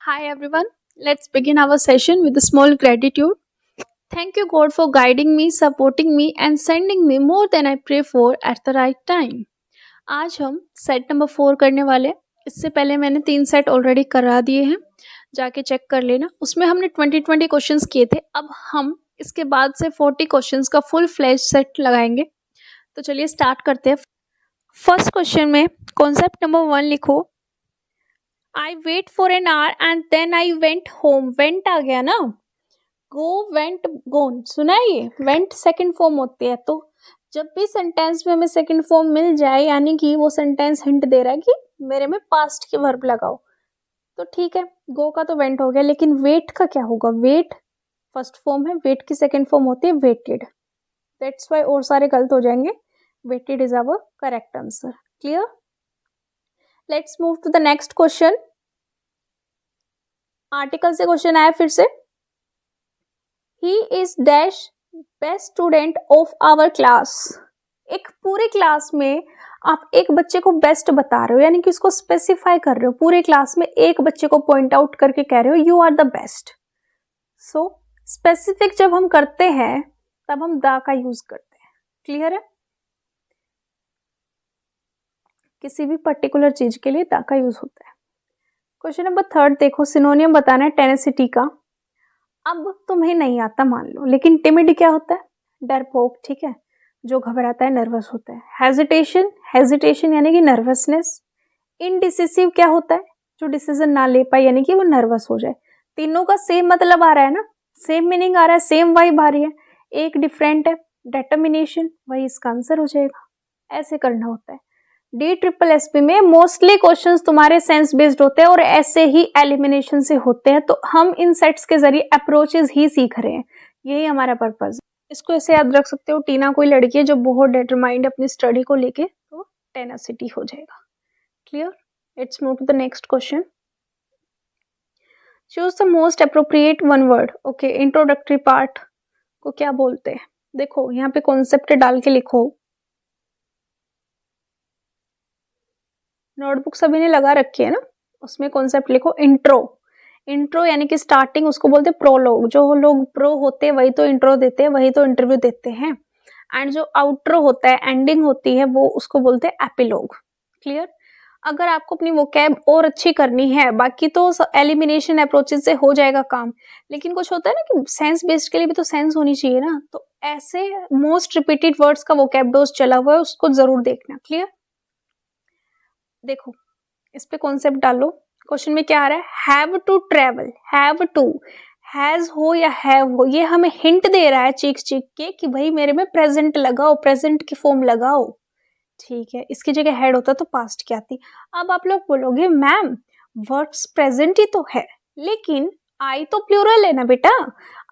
Hi everyone, let's begin our session with a small gratitude. Thank you, God, for guiding me, supporting me, and sending me more than I pray for at the right time. आज हम set number 4 करने वाले हैं. इससे पहले मैंने 3 set already करा दिए हैं, जाके चेक कर लेना. उसमें हमने 20 क्वेश्चंस किए थे. अब हम इसके बाद से 40 क्वेश्चंस का फुल फ्लैश सेट लगाएंगे. तो चलिए स्टार्ट करते हैं. फर्स्ट क्वेश्चन में कॉन्सेप्ट नंबर 1 लिखो. I wait for an hour and then I went home. Went आ गया ना, गो वेंट गोन सुना है. ये वेंट सेकंड फॉर्म होती है. तो जब भी सेंटेंस में हमें सेकंड फॉर्म मिल जाए, यानी कि वो सेंटेंस हिंट दे रहा है कि मेरे में पास्ट की वर्ब लगाओ, तो ठीक है. गो का तो वेंट हो गया, लेकिन वेट का क्या होगा. वेट फर्स्ट फॉर्म है, वेट की सेकंड फॉर्म होती है वेटेड. दैट्स वाई और सारे गलत हो जाएंगे. Weighted is our correct answer. Clear. Let's move to the next question. Article से क्वेश्चन आया फिर से. He is dash best student of our class. एक पूरे क्लास में आप एक बच्चे को बेस्ट बता रहे हो, यानी कि उसको स्पेसिफाई कर रहे हो. पूरे क्लास में एक बच्चे को पॉइंट आउट करके कह रहे हो you are the best. So specific जब हम करते हैं तब हम द का यूज करते हैं. क्लियर है. किसी भी पर्टिकुलर चीज के लिए द का यूज होता है. क्वेश्चन नंबर 3 देखो. सिनोनियम बताना है टेनेसिटी का. अब तुम्हें नहीं आता मान लो, लेकिन टिमिड क्या होता है. डरपोक. ठीक है, जो घबराता है, नर्वस होता है. हेजिटेशन, हेजिटेशन यानी कि नर्वसनेस. इनडिसिसिव क्या होता है, जो डिसीजन ना ले पाए, यानी कि वो नर्वस हो जाए. तीनों का सेम मतलब आ रहा है ना, सेम मीनिंग आ रहा है, सेम वाइब आ रही है. एक डिफरेंट है. डिटर्मिनेशन, वही इसका आंसर हो जाएगा. ऐसे करना होता है. DSSP में मोस्टली क्वेश्चंस तुम्हारे सेंस बेस्ड होते हैं और ऐसे ही एलिमिनेशन से होते हैं. तो हम इन सेट्स के जरिए अप्रोचेस ही सीख रहे हैं. यही हमारा पर्पज है. इसको ऐसे याद रख सकते हो. टीना कोई लड़की है जो बहुत डिटरमाइंड अपनी स्टडी को लेके, तो टेनासिटी हो जाएगा. Clear. Let's move to the next question. Choose the most appropriate one word. Okay, introductory part को क्या बोलते हैं. देखो यहाँ पे कॉन्सेप्ट डाल के लिखो. नोटबुक सभी ने लगा रखी है ना, उसमें कॉन्सेप्ट लिखो. इंट्रो. इंट्रो यानी कि स्टार्टिंग, उसको बोलते हैं प्रोलोग. जो लोग प्रो होते हैं वही तो इंट्रो देते हैं, वही तो इंटरव्यू देते हैं. एंड जो आउट्रो होता है, एंडिंग होती है, वो उसको बोलते हैं एपिलोग. क्लियर. अगर आपको अपनी वोकैब और अच्छी करनी है, बाकी तो एलिमिनेशन अप्रोचेस से हो जाएगा काम, लेकिन कुछ होता है ना कि सेंस बेस्ड के लिए भी तो सेंस होनी चाहिए ना. तो ऐसे मोस्ट रिपीटेड वर्ड्स का वोकैब डोज चला हुआ है, उसको जरूर देखना. क्लियर. देखो इस पे कॉन्सेप्ट डालो. क्वेश्चन में क्या आ रहा है. Have to travel. Have to, has हो या हैव हो, ये हमें हिंट दे रहा है चीख चीख के कि भाई मेरे में प्रेजेंट लगाओ, प्रेजेंट की फॉर्म लगाओ. ठीक है, इसकी जगह हैड होता तो पास्ट की आती. अब आप लोग बोलोगे मैम वर्ब्स प्रेजेंट ही तो है, लेकिन आई तो प्लूरल है ना बेटा.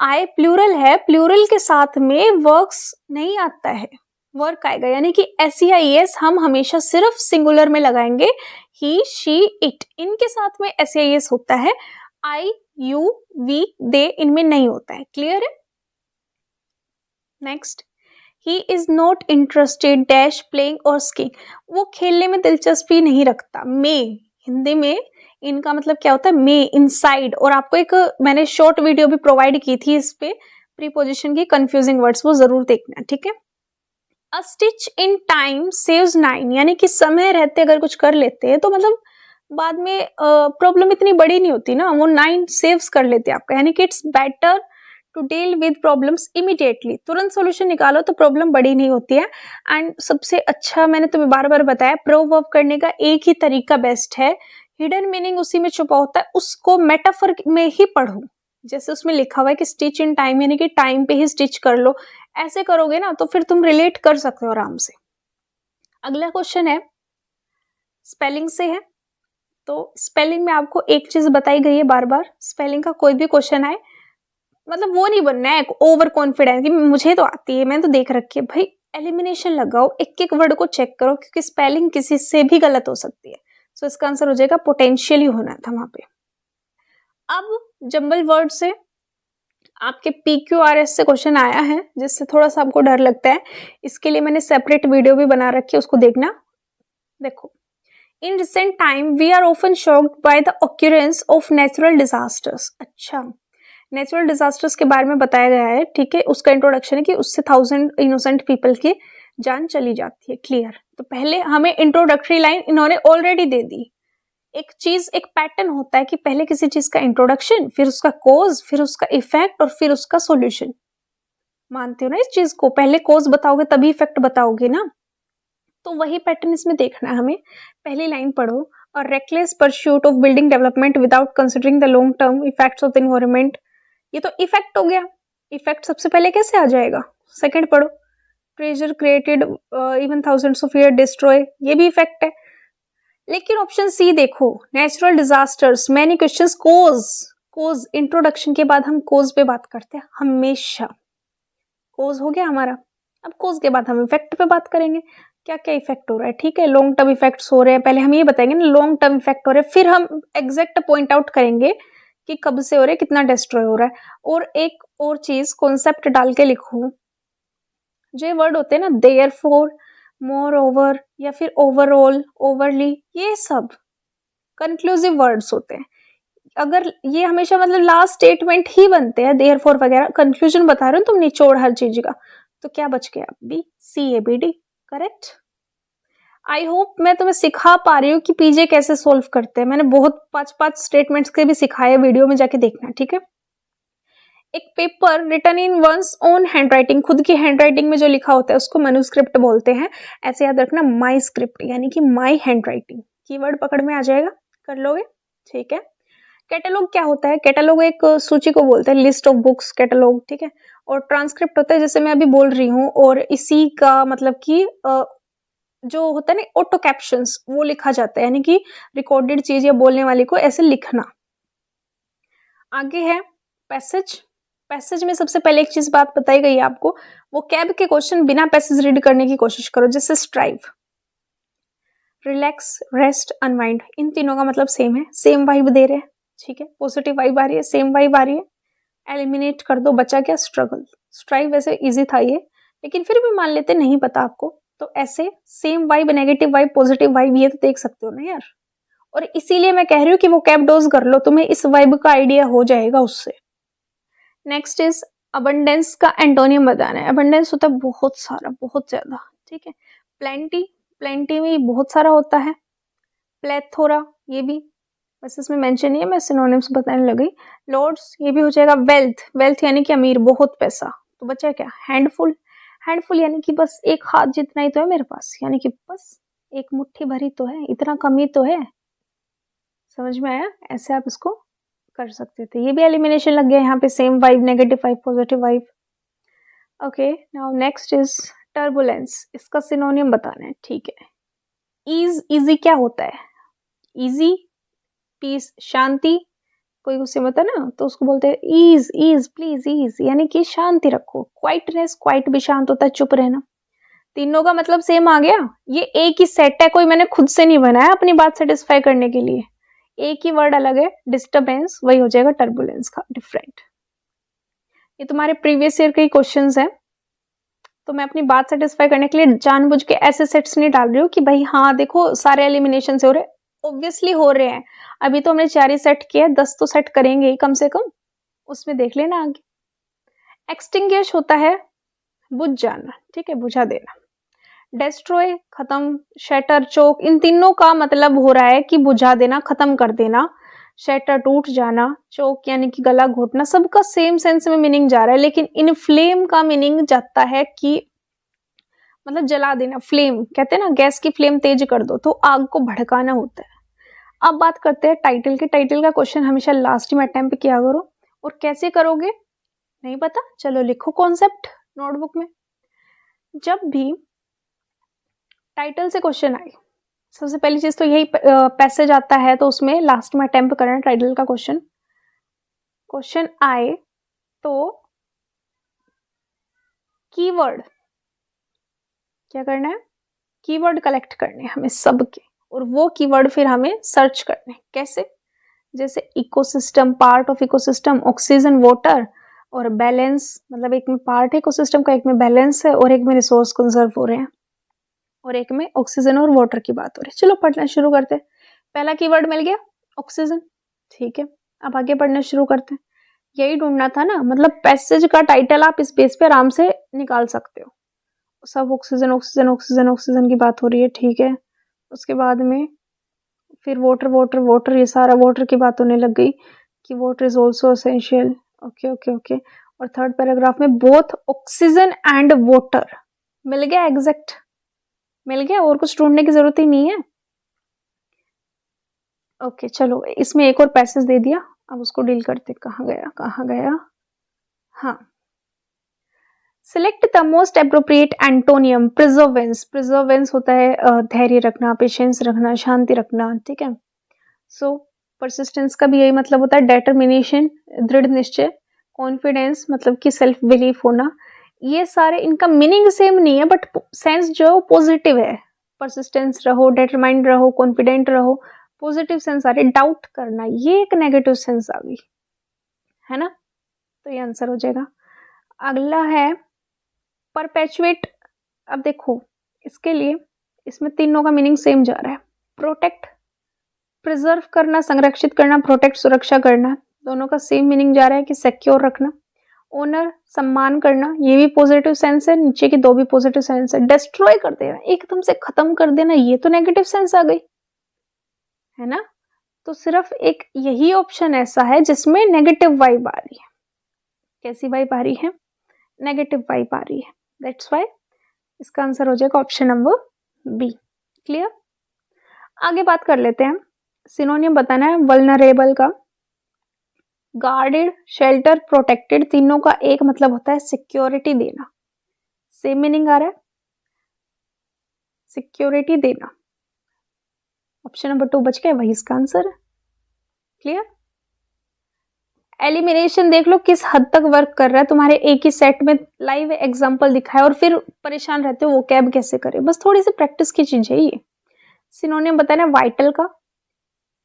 आई प्लूरल है, प्लूरल के साथ में वर्क्स नहीं आता है, वर्क आएगा. यानी कि SEIS हम हमेशा सिर्फ सिंगुलर में लगाएंगे. ही, शी, इट, इनके साथ में SEIS होता है. आई, यू, वी, दे, इनमें नहीं होता है. क्लियर है. Next. He is not interested dash playing और स्कीइंग. वो खेलने में दिलचस्पी नहीं रखता. मे, हिंदी में इनका मतलब क्या होता है, मे, इनसाइड. और आपको एक मैंने शॉर्ट वीडियो भी प्रोवाइड की थी इस पे, प्रीपोजिशन की कंफ्यूजिंग वर्ड्स, वो जरूर देखना. ठीक है. अ स्टिच इन टाइम सेव्स 9, यानी कि समय रहते अगर कुछ कर लेते हैं तो मतलब बाद में प्रॉब्लम इतनी बड़ी नहीं होती ना, वो 9 सेव्स कर लेते हैं आपका. यानी कि it's better to deal with problems immediately. तुरंत सॉल्यूशन निकालो तो प्रॉब्लम बड़ी नहीं होती है. एंड सबसे अच्छा, मैंने तुम्हें बार बार बताया, प्रो वर्ब करने का एक ही तरीका बेस्ट है. हिडन मीनिंग उसी में छुपा होता है, उसको मेटाफर में ही पढ़ो. जैसे उसमें लिखा हुआ है कि स्टिच इन टाइम, यानी कि टाइम पे ही स्टिच कर लो. ऐसे करोगे ना तो फिर तुम रिलेट कर सकते हो आराम से. अगला क्वेश्चन है स्पेलिंग से है. तो स्पेलिंग में आपको एक चीज बताई गई है बार बार. स्पेलिंग का कोई भी क्वेश्चन आए, मतलब वो नहीं बनना है ओवर कॉन्फिडेंस कि मुझे तो आती है, मैंने तो देख रखी है. भाई एलिमिनेशन लगाओ, एक एक वर्ड को चेक करो, क्योंकि स्पेलिंग किसी से भी गलत हो सकती है. सो इसका आंसर हो जाएगा पोटेंशियली होना था वहां पे. अब जंबल वर्ड से आपके PQRS से क्वेश्चन आया है, जिससे थोड़ा सा आपको डर लगता है. इसके लिए मैंने सेपरेट वीडियो भी बना रखी है, उसको देखना. देखो, in recent time we are often shocked by the occurrence of natural disasters. अच्छा, नेचुरल डिजास्टर्स के बारे में बताया गया है, ठीक है। उसका इंट्रोडक्शन है कि उससे 1000 इनोसेंट पीपल की जान चली जाती है। क्लियर। तो पहले हमें इंट्रोडक्टरी लाइन इन्होंने ऑलरेडी दे दी। एक चीज, एक पैटर्न होता है कि पहले किसी चीज का इंट्रोडक्शन, फिर उसका कोज, फिर उसका इफेक्ट और फिर उसका सॉल्यूशन। मानते हो ना इस चीज को? पहले कोज बताओगे तभी इफेक्ट बताओगे ना। तो वही पैटर्न इसमें देखना है हमें। पहली लाइन पढ़ो, और reckless pursuit of building development without considering the long term effects of the environment. ये तो इफेक्ट हो गया। इफेक्ट सबसे पहले कैसे आ जाएगा? सेकंड पढ़ो, pressure created even thousands of year destroy, ये भी इफेक्ट है। लेकिन ऑप्शन सी देखो, नेचुरल डिजास्टर्स, मैनी क्वेश्चंस, कोज इंट्रोडक्शन के बाद हम कोज पे बात करते हैं हमेशा। कोज हो गया हमारा। अब कोज के बाद हम इफेक्ट पे बात करेंगे, क्या क्या इफेक्ट हो रहा है। ठीक है, लॉन्ग टर्म इफेक्ट्स हो रहे हैं, पहले हम ये बताएंगे ना लॉन्ग टर्म इफेक्ट हो रहे हैं, फिर हम एग्जैक्ट पॉइंट आउट करेंगे कि कब से हो रहे हैं, कितना डिस्ट्रॉय हो रहा है। और एक और चीज, कॉन्सेप्ट डाल के लिखो। जो वर्ड होते हैं ना, देयरफॉर, मोर ओवर, या फिर ओवरऑल, ओवरली, ये सब कंक्लूसिव वर्ड्स होते हैं। अगर ये हमेशा मतलब लास्ट स्टेटमेंट ही बनते हैं, देयरफॉर वगैरह, कंक्लूजन बता रहे हो तुम निचोड़ हर चीज का, तो क्या बच गया? B, C, A, B, D. Correct. I hope मैं तुम्हें सिखा पा रही हूँ कि पीजे कैसे सोल्व करते हैं। मैंने बहुत 5-5 स्टेटमेंट्स के भी सिखाए, वीडियो में जाके देखना, ठीक है। एक paper written in one's own handwriting, खुद की हैंडराइटिंग में जो लिखा होता है उसको मैन्युस्क्रिप्ट बोलते हैं। ऐसे याद रखना, माई स्क्रिप्ट यानी कि माई हैंडराइटिंग, कीवर्ड पकड़ में आ जाएगा, कर लोगे, ठीक है। कैटलॉग क्या होता है? कैटलॉग एक सूची को बोलते हैं, लिस्ट ऑफ बुक्स, कैटलॉग, ठीक है। और ट्रांसक्रिप्ट होता है, जैसे मैं अभी बोल रही हूँ, और इसी का मतलब कि जो होता है ना ऑटो कैप्शंस, वो लिखा जाता है, यानी कि रिकॉर्डेड चीज या बोलने वाले को ऐसे लिखना। आगे है पैसेज। पैसेज में सबसे पहले एक चीज बात बताई गई है आपको, वो कैब के क्वेश्चन बिना पैसेज रीड करने की कोशिश करो, जैसे स्ट्राइव, रिलैक्स, रेस्ट, अनवाइंड, इन तीनों का मतलब सेम है, सेम वाइब दे रहे हैं, ठीक है। पॉजिटिव वाइब आ रही है, सेम वाइब आ रही है। एलिमिनेट कर दो, बचा क्या? स्ट्रगल। स्ट्राइव वैसे इजी था ये, लेकिन फिर भी मान लेते नहीं पता आपको, तो ऐसे same vibe, negative vibe, positive vibe, ये तो देख सकते हो ना यार। और इसीलिए मैं कह रही हूँ कि वो कैब डोज कर लो, तुम्हें इस वाइब का आइडिया हो जाएगा उससे। नेक्स्ट इज अबंडेंस का एंटोनियम बताना है। अबंडेंस होता है बहुत सारा, बहुत ज्यादा, ठीक है। प्लेंटी, प्लेंटी में बहुत सारा होता है। प्लेथोरा, ये भी वैसे इसमें मेंशन नहीं है, मैं सिनोनिम्स बताने लगी। लॉर्ड्स, ये भी हो जाएगा। वेल्थ, वेल्थ यानी कि अमीर, बहुत पैसा। तो बचा क्या? हैंडफुल, हैंडफुल यानी कि बस एक हाथ जितना ही तो है मेरे पास, यानी कि बस एक मुट्ठी भरी तो है, इतना कम ही तो है। समझ में आया? ऐसे आप इसको कर सकते थे। ये भी एलिमिनेशन लग गया यहाँ पे, same vibe, negative vibe, positive vibe. Okay, now next is turbulence. इसका सिनोनियम बताना है, ठीक है। ईज, इजी क्या होता है? इजी, पीस, शांति। कोई गुस्से में होता है ना, तो उसको बोलते हैं ईज, ईज, प्लीज ईज, यानी कि शांति रखो। क्वाइटनेस, क्वाइट भी शांत होता है, चुप रहना। तीनों का मतलब सेम आ गया। ये एक ही सेट है, कोई मैंने खुद से नहीं बनाया अपनी बात सेटिस्फाई करने के लिए। एक ही वर्ड अलग है, डिस्टर्बेंस, वही हो जाएगा टर्बुलेंस का डिफरेंट। ये तुम्हारे प्रीवियस ईयर के ही क्वेश्चंस हैं, तो मैं अपनी बात सेटिस्फाई करने के लिए जानबूझ के ऐसे सेट्स नहीं डाल रही हूँ कि भाई हाँ देखो सारे एलिमिनेशन से हो रहे, ऑब्वियसली हो रहे हैं। अभी तो हमने 4 ही सेट किया, 10 तो सेट करेंगे ही कम से कम, उसमें देख लेना आगे। एक्सटिंग्विश होता है बुझ जाना, ठीक है, बुझा देना। डेस्ट्रॉय, खत्म। शैटर, चोक, इन तीनों का मतलब हो रहा है कि बुझा देना, खत्म कर देना। शैटर, टूट जाना। चोक यानी कि गला घोटना। सबका सेम सेंस में मीनिंग जा रहा है, लेकिन इनफ्लेम का मीनिंग जाता है कि मतलब जला देना। फ्लेम कहते हैं ना, गैस की फ्लेम तेज कर दो, तो आग को भड़काना होता है। अब बात करते हैं टाइटल के। टाइटल का क्वेश्चन हमेशा लास्ट में अटेम्प्ट पे किया करो। और कैसे करोगे नहीं पता, चलो लिखो कॉन्सेप्ट नोटबुक में। जब भी टाइटल से क्वेश्चन आए, सबसे पहली चीज तो यही पैसेज आता है, तो उसमें लास्ट में अटेम्प्ट करना टाइटल का क्वेश्चन। क्वेश्चन आए तो कीवर्ड क्या करना है? कीवर्ड कलेक्ट करने हैं हमें सबके, और वो कीवर्ड फिर हमें सर्च करने हैं। कैसे? जैसे ecosystem, part of ecosystem, oxygen, water, और बैलेंस, मतलब एक में पार्ट है इकोसिस्टम का, एक में बैलेंस है, और एक में रिसोर्स कंजर्व हो रहे हैं। और एक में ऑक्सीजन और वाटर की बात हो रही है। चलो पढ़ना शुरू करते हैं। पहला कीवर्ड मिल गया ऑक्सीजन, ठीक है। अब आगे पढ़ना शुरू करते हैं। यही ढूंढना था ना, मतलब पैसेज का टाइटल आप इस बेस पे आराम से निकाल सकते हो। सब ऑक्सीजन ऑक्सीजन ऑक्सीजन ऑक्सीजन की बात हो रही है, ठीक है। उसके बाद में फिर वाटर वाटर वाटर, ये सारा वाटर की बात होने लग गई कि water is also essential. Okay okay okay. और थर्ड पैराग्राफ में बोथ ऑक्सीजन एंड वाटर मिल गया, एग्जैक्ट मिल गया, और कुछ ढूंढने की जरूरत ही नहीं है। ओके चलो, इसमें एक और पैसेज दे दिया, अब उसको डील करते। कहाँ गया कहाँ गया, हाँ। Select the most appropriate antonym प्रिजर्वेंस। प्रिजर्वेंस होता है धैर्य रखना, पेशेंस रखना, शांति रखना, ठीक है। सो परसिस्टेंस का भी यही मतलब होता है, डेटर्मिनेशन, दृढ़ निश्चय। कॉन्फिडेंस मतलब कि सेल्फ बिलीफ होना। ये सारे इनका मीनिंग सेम नहीं है, बट सेंस जो पॉजिटिव है। परसिस्टेंस रहो, डेटरमाइंड रहो, कॉन्फिडेंट रहो, पॉजिटिव सेंस आ रही। डाउट करना, ये एक नेगेटिव सेंस आ गई, है ना। तो ये आंसर हो जाएगा। अगला है परपेचुएट। अब देखो इसके लिए, इसमें तीनों का मीनिंग सेम जा रहा है। प्रोटेक्ट, प्रिजर्व करना, संरक्षित करना, प्रोटेक्ट सुरक्षा करना, दोनों का सेम मीनिंग जा रहा है कि सिक्योर रखना। ओनर, सम्मान करना, ये भी पॉजिटिव सेंस है, नीचे की दो भी पॉजिटिव सेंस है। डिस्ट्रॉय कर देना, एकदम से खत्म कर देना, ये तो नेगेटिव सेंस आ गई, है ना। तो सिर्फ एक यही ऑप्शन ऐसा है जिसमें नेगेटिव वाइब आ रही है। कैसी वाइब आ रही है, नेगेटिव वाइब आ रही है। दैट्स वाई इसका आंसर हो जाएगा ऑप्शन नंबर बी। क्लियर। आगे बात कर लेते हैं, सिनोनियम बताना है वल्नरेबल का। गार्डेड, शेल्टर, प्रोटेक्टेड, तीनों का एक मतलब होता है सिक्योरिटी देना। सेम मीनिंग आ रहा है, सिक्योरिटी देना। ऑप्शन नंबर 2 बच गया, वही इसका आंसर है। क्लियर। एलिमिनेशन देख लो किस हद तक वर्क कर रहा है, तुम्हारे एक ही सेट में लाइव एग्जांपल दिखाया और फिर परेशान रहते हो वो कैब कैसे करे। बस थोड़ी सी प्रैक्टिस की चीज है ये। सिनोनियम बताना वाइटल का,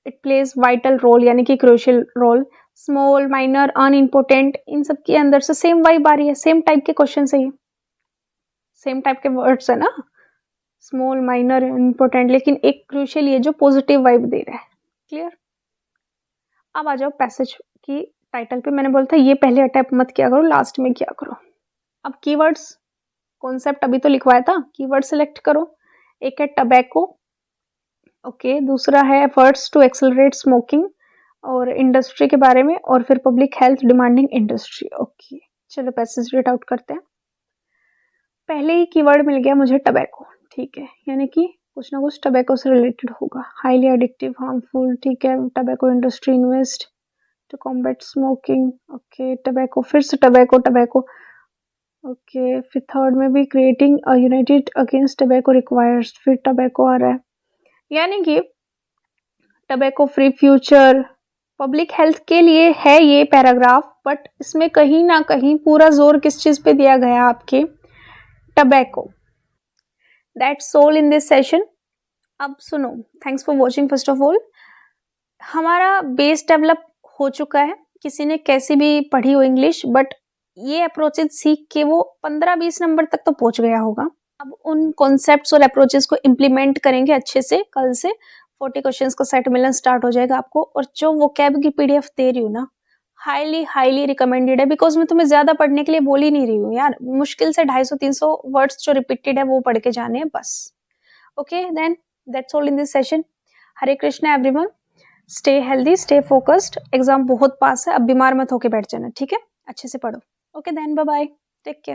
इट प्लेज वाइटल रोल यानी कि crucial role. Small, minor, unimportant, इन सब के अंदर से सेम वाइब आ रही है, सेम टाइप के क्वेश्चन है ये, सेम टाइप के वर्ड्स है ना, स्मॉल, माइनर, इम्पोर्टेंट, लेकिन एक क्रूशियल ये जो पॉजिटिव वाइब दे रहा है। क्लियर। अब आ जाओ पैसेज की टाइटल पे। मैंने बोला था ये पहले अटैम्प्ट मत किया करो, लास्ट में किया करो। अब कीवर्ड्स, कॉन्सेप्ट अभी तो लिखवाया था, कीवर्ड सिलेक्ट करो। एक है टबैको, ओके। दूसरा है एफर्ट्स टू एक्सेलरेट स्मोकिंग, और इंडस्ट्री के बारे में, और फिर public health demanding industry, okay. चलो पैसेज रीड आउट करते हैं। पहले ही कीवर्ड मिल गया मुझे टबैको, ठीक है, यानी कि कुछ ना कुछ टबैको से रिलेटेड होगा। हाईली एडिक्टिव, हार्मफुल, ठीक है। Tobacco industry invest to combat smoking, okay. Tobacco, फिर से टबैको टबैको, ओके। फिर थर्ड में भी creating a united against tobacco requires, फिर टबैको आ रहा है, यानी कि tobacco free future, public health के लिए है ये पैराग्राफ, बट इसमें कहीं ना कहीं पूरा जोर किस चीज पे दिया गया आपके, tobacco. That's all in this session. अब सुनो, thanks for watching. First of all हमारा बेस डेवलप हो चुका है, किसी ने कैसी भी पढ़ी हो इंग्लिश, बट ये अप्रोचेज सीख के वो 15-20 नंबर तक तो पहुंच गया होगा। अब उन कॉन्सेप्ट्स और अप्रोचेस को इम्प्लीमेंट करेंगे अच्छे से। कल से 40 क्वेश्चंस का सेट मिलना स्टार्ट हो जाएगा आपको, और जो वोकैब की पीडीएफ दे रही हूँ ना, हाईली हाईली रिकमेंडेड है, बिकॉज मैं तुम्हें ज्यादा पढ़ने के लिए बोल ही नहीं रही हूँ यार। मुश्किल से 250-300 वर्ड्स जो रिपीटेड है वो पढ़ के जाने हैं बस। Okay then, that's all in this session. Hare Krishna everyone, stay healthy, stay focused. Exam बहुत पास है, अब बीमार मत होके बैठ जाना, ठीक है। अच्छे से पढ़ो। Okay then, bye bye, take care.